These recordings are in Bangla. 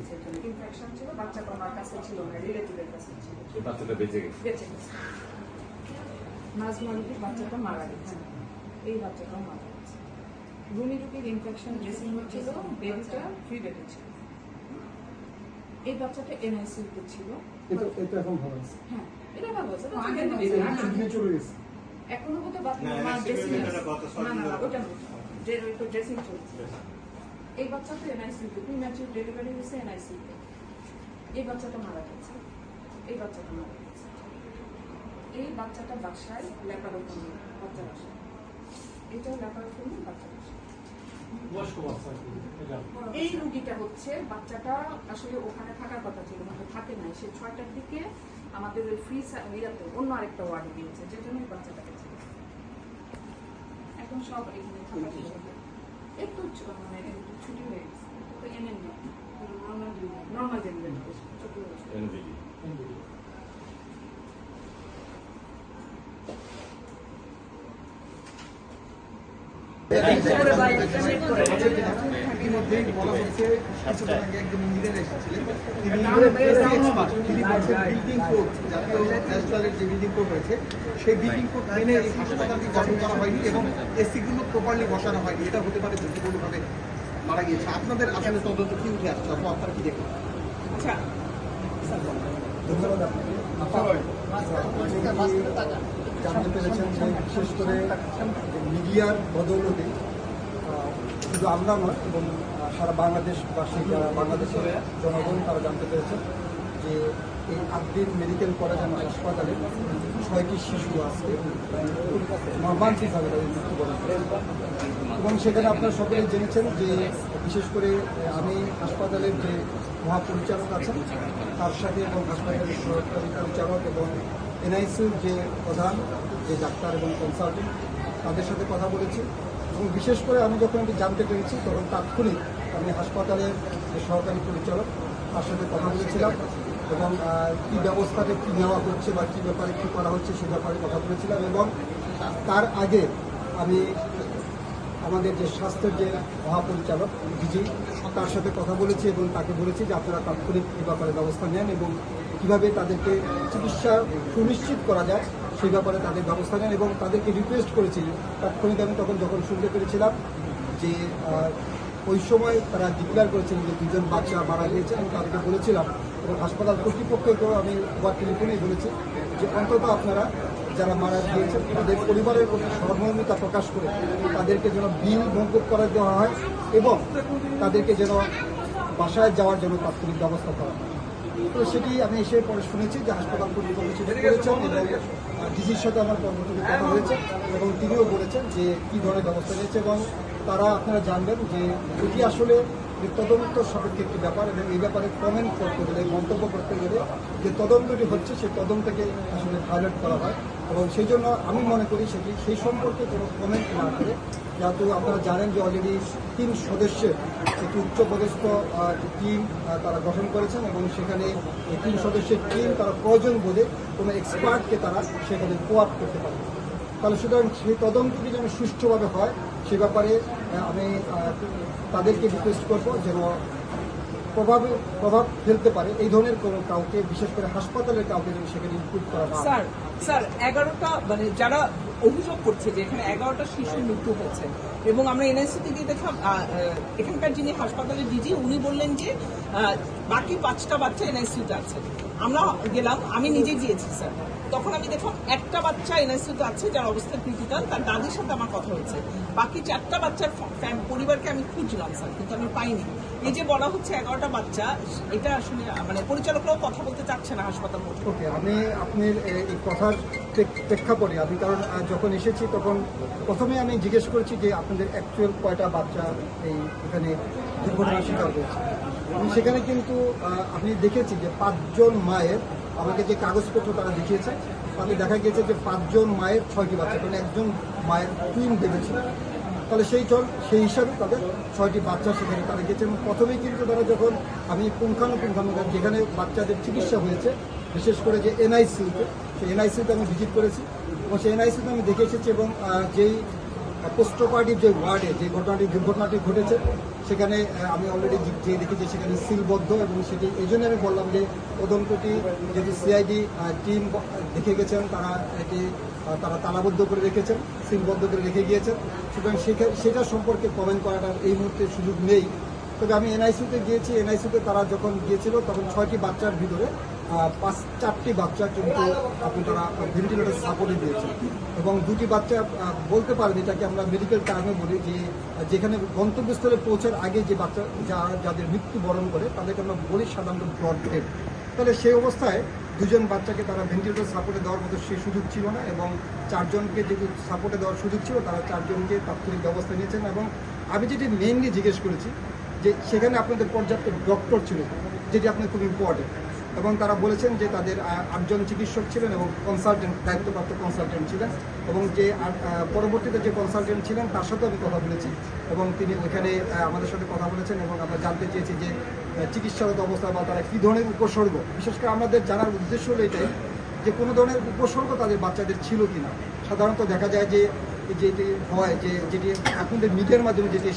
কিসের জন্য ইনফেকশন ছিল, বাচ্চাটা আমার কাছে ছিল না, রিলেটিভের কাছে ছিল। বাচ্চাটা বেঁচে গেছে। নাজমা রুটির বাচ্চাটা মারা গেছে, এই বাচ্চাটাও মারা গেছে। রুমি রুটির ইনফেকশন ড্রেসিং হচ্ছিল, বেবিটা ফ্রি বেবি ছিল। এই বাচ্চাটা এনআইসিইউতে ছিল। এটা এখন ভালো আছে। হ্যাঁ, এটা ভালো আছে। চলে গেছে। এখনো বোধহয় বাচ্চা ড্রেসিং না ওটা ড্রেসিং চলছে। এই বাচ্চা তো এনআইসিইউতে, প্রিম্যাচিউর ডেলিভারি হয়েছে এনআইসিইউতে। এই বাচ্চাটা মারা গেছে, এই বাচ্চাটা মারা গেছে। এই বাচ্চাটা বাসায় ল্যাপারোটমি, বাচ্চা বাসায়, এটাও ল্যাপারোটমি, বাচ্চা বাসায়। এই রুগীটা হচ্ছে বাচ্চাটা আসলে ওখানে থাকার কথা ছিল, কিন্তু থাকে নাই। সে 6টার দিকে আমাদের ওই ফ্রি ইয়াতে অন্য আরেকটা ওয়ার্ডে দিয়েছে, যে জন্য বাচ্চাটা গেছে। এখন সব এখানে থাকা একটু মানে ছুটি হয়ে গেছে, তো এনে নর্মাল ডেলিভারি ছোট ইতিমধ্যেই বলা হচ্ছে কিছুদিন আগে একজন ইঞ্জিনিয়ার এসেছিলেন, তিনি বিল্ডিং কোড, জাতীয় ন্যাশনালের যে বিল্ডিং কোড রয়েছে সেই বিল্ডিং কোড মেনে এই হাসপাতালটি গঠন করা হয়নি এবং এসিগুলো প্রপারলি বসানো হয়নি। এটা হতে পারে ঝুঁকিপূর্ণভাবে মারা গিয়েছে। আপনাদের আসলে তদন্ত কি উঠে আসছে, আপনারা কি দেখবেন? আচ্ছা, ধন্যবাদ আপনাকে। জানতে পেরেছেন যে বিশেষ করে মিডিয়ার বদৌলতে শুধু আমরা নয় এবং সারা বাংলাদেশবাসী, যারা বাংলাদেশের জনগণ, তারা জানতে পেরেছেন যে এই আদ্দিন মেডিকেল কলেজ এবং হাসপাতালে 6টি শিশু আছে মর্মান্তিকভাবে তাদের মৃত্যুবরণ করেছে। এবং সেখানে আপনারা সকলেই জেনেছেন যে বিশেষ করে আমি হাসপাতালের যে মহাপরিচালক আছেন তার সাথে এবং হাসপাতালের সরকারি পরিচালক এবং এনআইসিউর যে প্রধান, যে ডাক্তার এবং কনসালটেন্ট, তাদের সাথে কথা বলেছি। এবং বিশেষ করে আমি যখন এটি জানতে পেরেছি তখন তাৎক্ষণিক আমি হাসপাতালের যে সহকারী পরিচালক তার সাথে কথা বলেছিলাম এবং কী ব্যবস্থাটা কী নেওয়া হচ্ছে বা কী ব্যাপারে কী করা হচ্ছে সে ব্যাপারে কথা বলেছিলাম। এবং তার আগে আমি আমাদের যে স্বাস্থ্যের যে মহাপরিচালক ডিজি, তার সাথে কথা বলেছি এবং তাকে বলেছি যে আপনারা তাৎক্ষণিক এই ব্যাপারে ব্যবস্থা নেন এবং কীভাবে তাদেরকে চিকিৎসা সুনিশ্চিত করা যায় সেই ব্যাপারে তাদের ব্যবস্থা নেন। এবং তাদেরকে রিকোয়েস্ট করেছি তাৎক্ষণিক। আমি যখন শুনতে পেরেছিলাম যে ওই সময় তারা ডিক্লেয়ার করেছেন যে 2জন বাচ্চা মারা গিয়েছে, এবং তাদেরকে বলেছিলাম এবং হাসপাতাল কর্তৃপক্ষকেও আমি একবার টেলিফোনেই বলেছি যে অন্তত আপনারা যারা মারা গিয়েছেন তাদের পরিবারের প্রতি সহমর্মিতা প্রকাশ করে তাদেরকে যেন বিল মওকুফ করে দেওয়া হয় এবং তাদেরকে যেন বাসায় যাওয়ার জন্য তাৎক্ষণিক ব্যবস্থা করা হয়। তো সেটি আমি এসে পরে শুনেছি যে হাসপাতাল কর্তৃপক্ষ সেটা করেছেন এবং ডিজির সাথে আমার কর্মচারী কথা হয়েছে এবং তিনিও বলেছেন যে কী ধরনের ব্যবস্থা নিয়েছে। এবং তারা আপনারা জানবেন যে এটি আসলে তদন্ত সাপেক্ষে একটি ব্যাপার এবং এই ব্যাপারে কমেন্ট করতে গেলে, মন্তব্য করতে গেলে যে তদন্তটি হচ্ছে সেই তদন্তকে আসলে ভায়োলেট করা হয়। এবং সেই জন্য আমি মনে করি সেটি সেই সম্পর্কে কোনো কমেন্ট না করে, যেহেতু আপনারা জানেন যে অলরেডি 3 সদস্যের একটি উচ্চপদস্থ টিম তারা গঠন করেছেন এবং সেখানে এই 3 সদস্যের টিম তারা প্রয়োজন বোধে কোনো এক্সপার্টকে তারা সেখানে কোয়াপ করতে পারে। তাহলে সুতরাং সেই তদন্তটি যেন সুষ্ঠুভাবে হয় সে ব্যাপারে আমি তাদেরকে রিকোয়েস্ট করবো যেন প্রভাব ফেলতে পারে এই ধরনের কোনো কাউকে, বিশেষ করে হাসপাতালের কাউকে যেন সেখানে ইনক্লুড করা হয়। স্যার 11টা মানে যারা অভিযোগ করছে যে এখানে 11টা শিশুর মৃত্যু হয়েছে এবং আমরা এনআইসিতে গিয়ে দেখলাম এখানকার যিনি হাসপাতালের ডিজি উনি বললেন যে বাকি 5টা বাচ্চা এনআইসিউতে আছে। আমরা গেলাম, আমি নিজে গিয়েছি স্যার, তখন আমি দেখলাম একটা বাচ্চা এনআইসিউতে আছে যার অবস্থা ক্রিটিক্যাল, তার দাদির সাথে আমার কথা হয়েছে। বাকি 4টা বাচ্চার পরিবারকে আমি খুঁজলাম স্যার, কিন্তু আমি পাইনি। এই যে বলা হচ্ছে 11টা বাচ্চা, এটা আসলে মানে পরিচালকরাও কথা বলতে চাচ্ছে না হাসপাতাল। ওকে, আমি আপনার এই কথার প্রেক্ষাপটে আমি কারণ যখন এসেছি তখন প্রথমে আমি জিজ্ঞেস করেছি যে আপনাদের অ্যাকচুয়াল কয়টা বাচ্চা এখানে দুর্ঘটনার শিকার হয়েছে। আমি সেখানে কিন্তু আমি দেখেছি যে 5জন মায়ের আমাকে যে কাগজপত্র তারা দেখিয়েছে তাতে দেখা গিয়েছে যে 5জন মায়ের 6টি বাচ্চা, কারণ একজন মায়ের টুইন বেবি ছিল। তাহলে সেই হিসাবে তাদের 6টি বাচ্চা সেখানে তারা গেছে। এবং প্রথমেই কিন্তু তারা যখন আমি পুঙ্খানুপুঙ্খানু যেখানে বাচ্চাদের চিকিৎসা হয়েছে, বিশেষ করে যে এনআইসিউতে, সেই এনআইসিউতে আমি ভিজিট করেছি এবং সেই এনআইসিউতে আমি দেখে এসেছি। এবং যেই পোস্ট অপারেটিভ যে ওয়ার্ডে যে দুর্ঘটনাটি ঘটেছে সেখানে আমি অলরেডি যে দেখেছি সেখানে সিলবদ্ধ, এবং সেটি এই জন্য আমি বললাম যে তদন্তটি যেহেতু সিআইডি টিম দেখে গেছেন, তারা তালাবদ্ধ করে রেখেছেন, সিলবদ্ধ করে রেখে গিয়েছেন। সুতরাং সেটা সম্পর্কে কমেন্ট করাটার এই মুহূর্তে সুযোগ নেই। তবে আমি এনআইসিউতে গিয়েছি, এনআইসিউতে তারা যখন গিয়েছিল তখন 6টি বাচ্চার ভিতরে 4টি বাচ্চা কিন্তু তারা ভেন্টিলেটর সাপোর্টে দিয়েছে, এবং 2টি বাচ্চা বলতে পারেন, এটাকে আমরা মেডিকেল টার্মে বলি যে যেখানে গন্তব্যস্থলে পৌঁছার আগে যে বাচ্চা যাদের মৃত্যুবরণ করে তাদেরকে আমরা বলি সাধারণত ব্রড ডেড। তাহলে সেই অবস্থায় 2জন বাচ্চাকে তারা ভেন্টিলেটর সাপোর্টে দেওয়ার মতো সেই সুযোগ ছিল না, এবং 4জনকে যেহেতু সাপোর্টে দেওয়ার সুযোগ ছিল তারা 4জনকে তাৎক্ষণিক ব্যবস্থা নিয়েছেন। এবং আমি যেটি মেইনলি জিজ্ঞেস করেছি যে সেখানে আপনাদের পর্যাপ্ত ডক্টর ছিল, যেটি আপনার খুব ইম্পর্টেন্ট, এবং তারা বলেছেন যে তাদের 8জন চিকিৎসক ছিলেন এবং কনসালটেন্ট, দায়িত্বপ্রাপ্ত কনসালটেন্ট ছিলেন, এবং যে পরবর্তীতে যে কনসালটেন্ট ছিলেন তার সাথেও আমি কথা বলেছি, এবং তিনি ওইখানে আমাদের সাথে কথা বলেছেন, এবং আমরা জানতে চেয়েছি যে চিকিৎসাগত অবস্থা বা তারা কী ধরনের উপসর্গ, বিশেষ করে আমাদের জানার উদ্দেশ্য হলো এটাই যে কোনো ধরনের উপসর্গ তাদের বাচ্চাদের ছিল কিনা। সাধারণত দেখা যায় যে যেটি হয় যে যেটি আপনাদের মিডিয়ার মাধ্যমে যেটি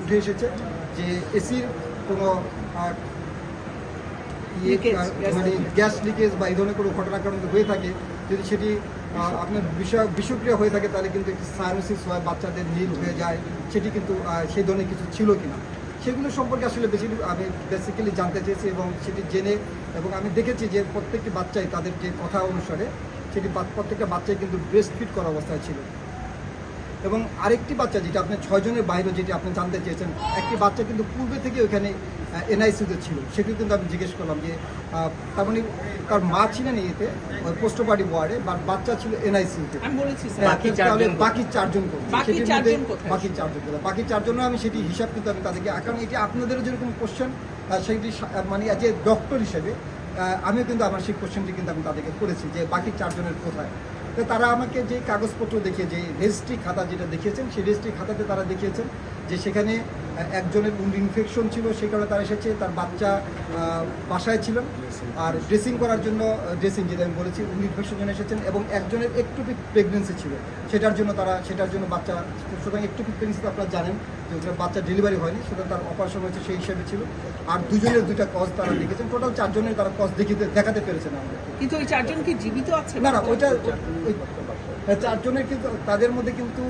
উঠে এসেছে যে এসির কোনো মানে গ্যাস লিকেজ বা এই ধরনের কোনো ঘটনাক্রম হয়ে থাকে, যদি সেটি আপনার বিষক্রিয়া হয়ে থাকে তাহলে কিন্তু একটি সাইনোসিস হয়, বাচ্চাদের নীল হয়ে যায়, সেটি কিন্তু সেই ধরনের কিছু ছিল কিনা সেগুলো সম্পর্কে আসলে আমি বেসিক্যালি জানতে চেয়েছি, এবং সেটি জেনে, এবং আমি দেখেছি যে প্রত্যেকটি বাচ্চাই তাদের যে কথা অনুসারে সেটি প্রত্যেকটা বাচ্চাই কিন্তু ব্রেস্ট ফিড করা অবস্থায় ছিল। এবং আরেকটি বাচ্চা যেটা আপনি 6জনের বাইরে যেটি আপনি জানতে চেয়েছেন, একটি বাচ্চা কিন্তু পূর্বে থেকে ওখানে এনআইসিউতে ছিল, সেটিও কিন্তু আমি জিজ্ঞেস করলাম যে তার মানে তার মা ছিলেন এতে পোস্ট অপারেটিভ ওয়ার্ডে, বা বাচ্চা ছিল এনআইসিউতে। তাহলে বাকি 4জন বাকি 4জন আমি সেটি হিসাব কিন্তু আমি তাদেরকে, কারণ এটি আপনাদেরও যেরকম কোশ্চেন সেটি মানে যে ডক্টর হিসেবে আমিও কিন্তু আমার সেই কোশ্চেনটি কিন্তু আমি তাদেরকে করেছি যে বাকি 4জনের কোথায়। তো তারা আমাকে যে কাগজপত্র দেখিয়ে, যে রেজিস্ট্রি খাতা যেটা দেখিয়েছেন, সেই রেজিস্ট্রি খাতাতে তারা দেখিয়েছেন যে সেখানে একজনের উন্ড ইনফেকশন ছিল, সেই কারণে তারা এসেছে, তার বাচ্চা বাসায় ছিলেন, আর ড্রেসিং করার জন্য ড্রেসিং যেটা আমি বলেছি উন্ড ইনফেকশন জন্য এসেছেন, এবং একজনের একটুপিক প্রেগনেন্সি ছিল, সেটার জন্য বাচ্চা, সুতরাং একটুপিক প্রেগনেন্সি আপনারা জানেন যে ওটা বাচ্চা ডেলিভারি হয়নি, সুতরাং তার অপারেশন হয়েছে সেই হিসেবে ছিল। আর 2জনের 2টা কজ তারা লিখেছেন, টোটাল 4জনের তারা কজ দেখাতে পেরেছেন আমাদের। কিন্তু ওই 4জন কি জীবিত আছে? না, ওইটা 4জনের কিন্তু তাদের মধ্যে কিন্তু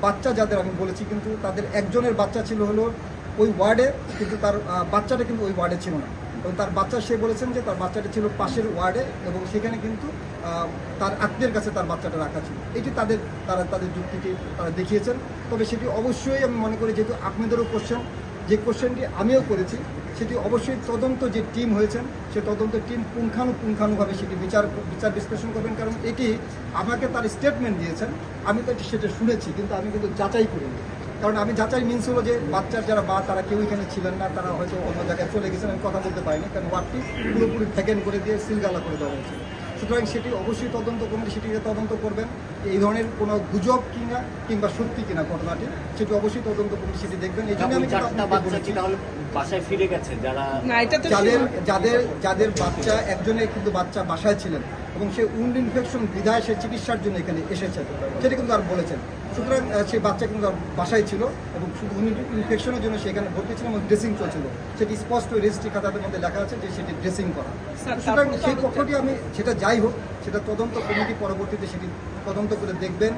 বাচ্চা যাদের আমি বলেছি, কিন্তু তাদের একজনের বাচ্চা ছিল হলো ওই ওয়ার্ডে, কিন্তু তার বাচ্চাটা কিন্তু ওই ওয়ার্ডে ছিল না, এবং তার বাচ্চা সে বলেছেন যে তার বাচ্চাটা ছিল পাশের ওয়ার্ডে, এবং সেখানে কিন্তু তার আত্মীয়ের কাছে তার বাচ্চাটা রাখা ছিল। এটি তাদের যুক্তিটি তারা দেখিয়েছেন। তবে সেটি অবশ্যই আমি মনে করি, যেহেতু আপনাদেরও কোশ্চেন, যে কোশ্চেনটি আমিও করেছি, সেটি অবশ্যই তদন্ত যে টিম হয়েছেন সে তদন্ত টিম পুঙ্খানুপুঙ্খানুভাবে সেটি বিচার বিশ্লেষণ করবেন, কারণ এটি আমাকে তার স্টেটমেন্ট দিয়েছেন, আমি তো সেটা শুনেছি, কিন্তু আমি কিন্তু যাচাই করিনি। কারণ আমি যাচাই মিনস হলো যে বাচ্চার যারা তারা কেউ এখানে ছিলেন না, তারা হয়তো অন্য জায়গায় চলে গেছেন, আমি কথা বলতে পারিনি, কারণ ওয়ার্ডটি পুরোপুরি ভ্যাকেন্ট করে দিয়ে সিলগালা করে দেওয়া হয়েছিল। সুতরাং সেটি অবশ্যই তদন্ত কমিটি সেটিকে তদন্ত করবেন, এই ধরনের কোনো গুজব কিংবা সত্যি কিনা ঘটনাটি, সেটি অবশ্যই তদন্ত কমিটি সেটি দেখবেন। এই জন্য আমি বাসায় ফিরে গেছে যাদের বাচ্চা, একজনের কিন্তু বাচ্চা বাসায় ছিলেন, এবং সে উন্ড ইনফেকশন বিধায় সে চিকিৎসার জন্য এখানে এসেছেন, সেটি কিন্তু আর বলেছেন। সুতরাং সেই বাচ্চা কিন্তু বাসায় ছিল, এবং শুধু উন্ড ইনফেকশনের জন্য সেখানে ভর্তি ছিল, এবং ড্রেসিং চলছিল, সেটি স্পষ্ট রেজিস্ট্রি খাতাদের মধ্যে লেখা আছে যে সেটি ড্রেসিং করা। সুতরাং সেই পক্ষটি আমি, সেটা যাই হোক, সেটা তদন্ত কমিটি পরবর্তীতে সেটি তদন্ত করে দেখবেন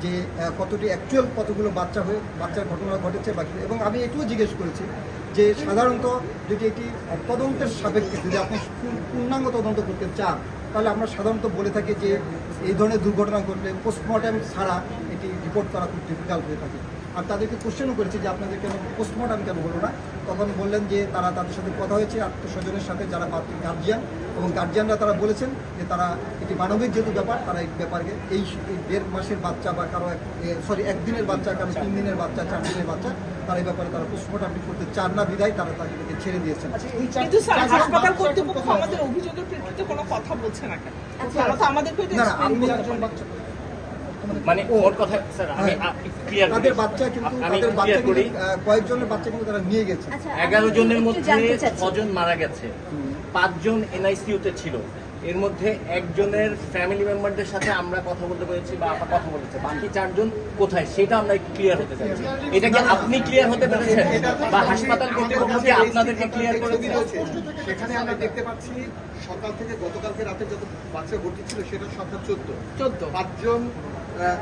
যে কতটি অ্যাকচুয়াল কতগুলো বাচ্চার ঘটনা ঘটেছে বাকি। এবং আমি এটুও জিজ্ঞেস করেছি যে সাধারণত যদি এটি তদন্তের সাপেক্ষে যদি আপনি পূর্ণাঙ্গ তদন্ত করতে চান, তাহলে আমরা সাধারণত বলে থাকি যে এই ধরনের দুর্ঘটনা ঘটলে পোস্টমর্টম ছাড়া এটি রিপোর্ট করা খুব ডিফিকাল্ট হয়ে থাকে। আর তাদেরকে কোশ্চেনও করেছি যে আপনাদের কেন পোস্টমর্টম কেন হলো না, তখন বললেন যে তাদের সাথে কথা হয়েছে আত্মস্বজনের সাথে, যারা গার্জিয়ান, এবং গার্জিয়ানরা তারা বলেছেন যে তারা এটি মানবিক যেহেতু ব্যাপার, তারা এই ব্যাপারকে এই 1.5 মাসের বাচ্চা বা কারো 1 দিনের বাচ্চা, কারো 3 দিনের বাচ্চা, 4 দিনের বাচ্চা, তারা এই ব্যাপারে তারা পোস্টমর্টম করতে চান না বিধায় তারা তাদেরকে ছেড়ে দিয়েছেন। কিন্তু হাসপাতাল কর্তৃপক্ষ আমাদের অভিযোগের প্রেক্ষিতে কোনো কথা বলছে না কেন? মানে ওর কথা স্যার আমি ক্লিয়ার তাদের বাচ্চা কিন্তু কয়েকজনের বাচ্চা কিন্তু তারা নিয়ে গেছে। 11 জনের মধ্যে 6 জন মারা গেছে, 5 জন এনআইসিইউতে ছিল, এর মধ্যে একজনের ফ্যামিলি মেম্বারদের সাথে আমরা কথা বলতে পেরেছি বা আপা কথা বলেছে, বাকি 4 জন কোথায় সেটা আমরা একটু ক্লিয়ার হতে চাইছি। এটা কি আপনি ক্লিয়ার হতে পেরেছেন বা হাসপাতাল কর্তৃপক্ষ কি আপনাদেরকে ক্লিয়ার করে দিয়েছে? সেখানে আমরা দেখতে পাচ্ছি সকাল থেকে গতকালকে রাতে যত বাচ্চা ভর্তি ছিল সেটা সংখ্যা 14 5জন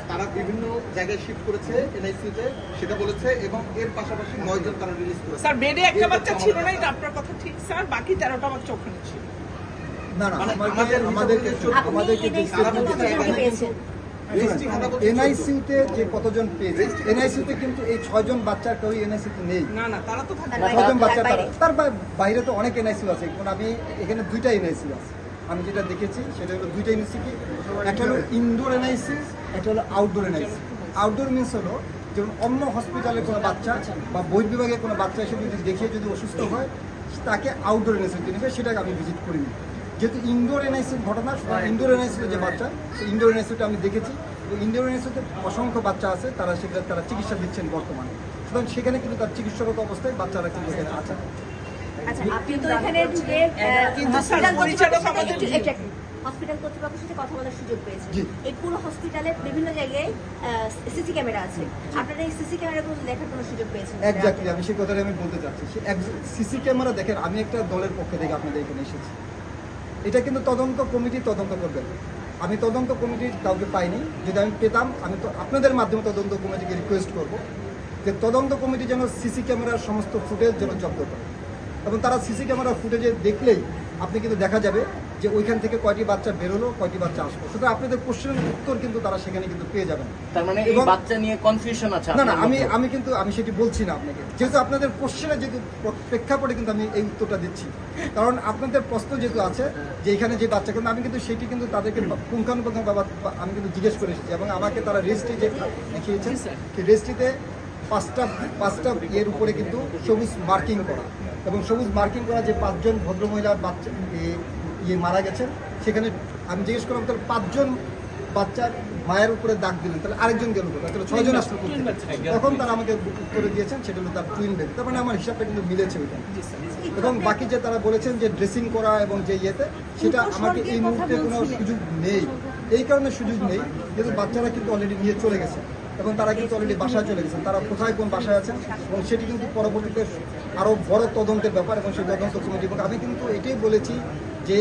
তারা বিভিন্ন জায়গায় শিফট করেছে এনআইসিতে সেটা বলেছে, এবং এর পাশাপাশি 9 জন তারা রিলিজ করেছে। স্যার বেডে একটা বাচ্চা ছিল না, এটা আপনার কথা ঠিক স্যার, বাকি 13টা বাচ্চা ওখানে ছিল। না না, মানে আমাদেরকে আপনি পেয়েছেন এনআইসিউতে যে কতজন পেয়েছে, এনআইসিউতে কিন্তু এই 6 জন বাচ্চার কেউ এনআইসিউতে নেই। না না, তারা তো থাকে। 6 জন বাচ্চা তার বাইরে তো অনেক এনআইসিউ আছে, কারণ আমি এখানে 2টা এনআইসিউ আছে। আমি যেটা দেখেছি সেটা হলো 2টা এনআইসিউ, একটা হলো ইনডোর এনআইসিউ, একটা হলো আউটডোর এনআইসিউ। আউটডোর মিনস হলো যেমন অন্য হসপিটালে কোনো বাচ্চা বা বহির্বিভাগে কোনো বাচ্চা এসে যদি দেখিয়ে যদি অসুস্থ হয় তাকে আউটডোর এনআইসিউতে নেবে, সেটাকে আমি ভিজিট করিনি। যেহেতু ইনডোর এনআইসিউর ঘটনা, ইনডোর এনআইসিউতে যে বাচ্চা, সেই ইনডোর এনআইসিউটা আমি দেখেছি। ইনডোর এনআইসিউতে অসংখ্য বাচ্চা আছে, তারা সেখানে তারা চিকিৎসা দিচ্ছেন বর্তমানে। সুতরাং সেখানে কিন্তু তার চিকিৎসাগত অবস্থায় বাচ্চারা কিন্তু এখানে আছে। আচ্ছা, আপনি তো এখানে ঢুকে কিন্তু স্যার, হসপিটাল পরিচালক আমাদের হসপিটাল কর্তৃপক্ষের সাথে কথা বলার সুযোগ পেয়েছেন। জি। এই পুরো হসপিটালে বিভিন্ন জায়গায় সিসি ক্যামেরা আছে, আপনারা এই সিসি ক্যামেরাগুলো দেখার কোনো সুযোগ পেয়েছেন? একজাক্টলি, আমি সেই কথাটা আমি বলতে চাচ্ছি। সিসি ক্যামেরা দেখেন, আমি একটা দলের পক্ষ থেকে আপনাদের এখানে এসেছি। এটা কিন্তু তদন্ত কমিটি তদন্ত করবেন। আমি তদন্ত কমিটির কাউকে পাইনি, যদি আমি পেতাম আমি তো আপনাদের মাধ্যমে তদন্ত কমিটিকে রিকোয়েস্ট করব যে তদন্ত কমিটি যেন সিসি ক্যামেরার সমস্ত ফুটেজ যেন জব্দ করে, এবং তারা সিসি ক্যামেরার ফুটেজে দেখলেই আপনি কিন্তু দেখা যাবে যে ওইখান থেকে কয়টি বাচ্চা বেরোলো, কয়টি বাচ্চা আসলো। সুতরাং আপনাদের কোশ্চেনের উত্তর কিন্তু তারা সেখানে কিন্তু পেয়ে যাবেন। তার মানে এই বাচ্চা নিয়ে কনফিউশন আছে না না, আপনার মধ্যে? আমি কিন্তু আমি সেটি বলছি না আপনাকে, যেহেতু আপনাদের কোশ্চেনের যেহেতু প্রেক্ষাপটে কিন্তু আমি এই উত্তরটা দিচ্ছি। কারণ আপনাদের প্রশ্ন যেহেতু আছে যে এখানে যে বাচ্চা, কিন্তু আমি কিন্তু সেটি কিন্তু তাদেরকে পুঙ্খানুপুঙ্খ আমি কিন্তু জিজ্ঞেস করে এসেছি, এবং আমাকে তারা রেজিস্ট্রি যে দেখিয়েছেন সেই রেজিস্ট্রিতে 5টা এর উপরে কিন্তু সবুজ মার্কিং করা, এবং সবুজ মার্কিং করা যে 5 জন ভদ্রমহিলার বাচ্চা মারা গেছেন, সেখানে আমি জিজ্ঞেস করলাম তাহলে 5 জন বাচ্চার মায়ের উপরে দাগ দিলেন, তাহলে আরেকজন গেল কোথায়, তাহলে 6 জন আসলো কোথায়? তখন তারা আমাকে উত্তরে দিয়েছেন সেটা হলো তার টুইন বেবি। তার মানে আমার হিসাবটা কিন্তু মিলেছে ওইখানে। এবং বাকি যে তারা বলেছেন যে ড্রেসিং করা এবং যে ইয়েতে, সেটা আমাকে এই মুহূর্তে কোনো সুযোগ নেই। এই কারণে সুযোগ নেই যেহেতু বাচ্চারা কিন্তু অলরেডি নিয়ে চলে গেছে, এবং তারা কিন্তু অলরেডি বাসায় চলে গেছেন। তারা কোথায় কোন বাসায় আছেন, এবং সেটি কিন্তু পরবর্তীতে আরও বড় তদন্তের ব্যাপার, এবং সেই তদন্ত কমিটি, এবং আমি কিন্তু এটাই বলেছি যে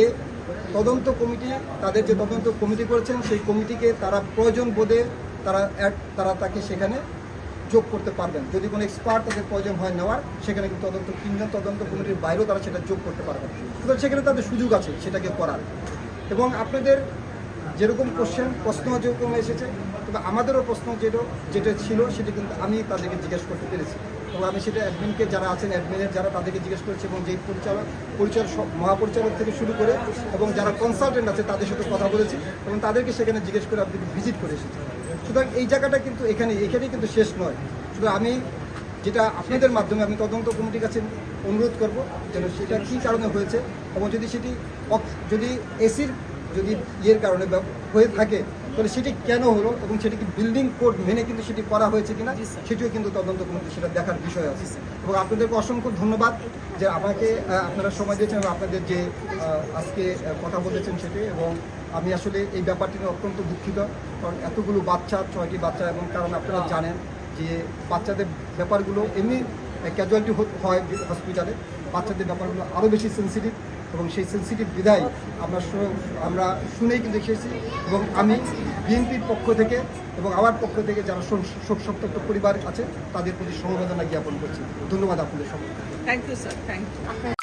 তদন্ত কমিটি, তাদের যে তদন্ত কমিটি করেছেন সেই কমিটিকে তারা প্রয়োজন বোধে তারা তাকে সেখানে যোগ করতে পারবেন। যদি কোনো এক্সপার্ট তাদের প্রয়োজন হয় নেওয়ার, সেখানে কিন্তু 3জন তদন্ত কমিটির বাইরেও তারা সেটা যোগ করতে পারবেন। সুতরাং সেখানে তাদের সুযোগ আছে সেটাকে করার। এবং আপনাদের যেরকম প্রশ্ন যেরকম এসেছে, তবে আমাদেরও প্রশ্ন যেটা ছিল সেটা কিন্তু আমি তাদেরকে জিজ্ঞেস করতে পেরেছি, এবং আমি সেটা অ্যাডমিনকে যারা আছেন, অ্যাডমিনের যারা, তাদেরকে জিজ্ঞেস করেছি, এবং যেই পরিচালক মহাপরিচালক থেকে শুরু করে এবং যারা কনসালটেন্ট আছে তাদের সাথে কথা বলেছি, এবং তাদেরকে সেখানে জিজ্ঞেস করে আমি কিন্তু ভিজিট করে এসেছি। সুতরাং এই জায়গাটা কিন্তু এখানেই কিন্তু শেষ নয়। শুধু আমি যেটা আপনাদের মাধ্যমে আমি তদন্ত কমিটির কাছে অনুরোধ করব যেন সেটা কী কারণে হয়েছে, এবং যদি এসির যদি ইয়ের কারণে হয়ে থাকে তাহলে সেটি কেন হলো, এবং সেটি কি বিল্ডিং কোড মেনে কিন্তু সেটি করা হয়েছে কিনা, সেটিও কিন্তু তদন্ত কমিটি সেটা দেখার বিষয় আছে। এবং আপনাদেরকে অসংখ্য ধন্যবাদ যে আমাকে আপনারা সময় দিয়েছেন, এবং আপনাদের যে আজকে কথা বলেছেন সেটি। এবং আমি আসলে এই ব্যাপারটি নিয়ে অত্যন্ত দুঃখিত, কারণ এতগুলো বাচ্চা, 6টি বাচ্চা, এবং কারণ আপনারা জানেন যে বাচ্চাদের ব্যাপারগুলো এমনি ক্যাজুয়ালিটি হয় হসপিটালে, বাচ্চাদের ব্যাপারগুলো আরও বেশি সেন্সিটিভ, এবং সেই সেন্সিটিভ বিধায় আমরা শুনেই কিন্তু এসেছি। এবং আমি বিএনপির পক্ষ থেকে এবং আমার পক্ষ থেকে যারা শোকসন্তপ্ত পরিবার আছে তাদের প্রতি সমবেদনা জ্ঞাপন করছি। ধন্যবাদ আপনাদের সকলকে। Thank you sir, thank you.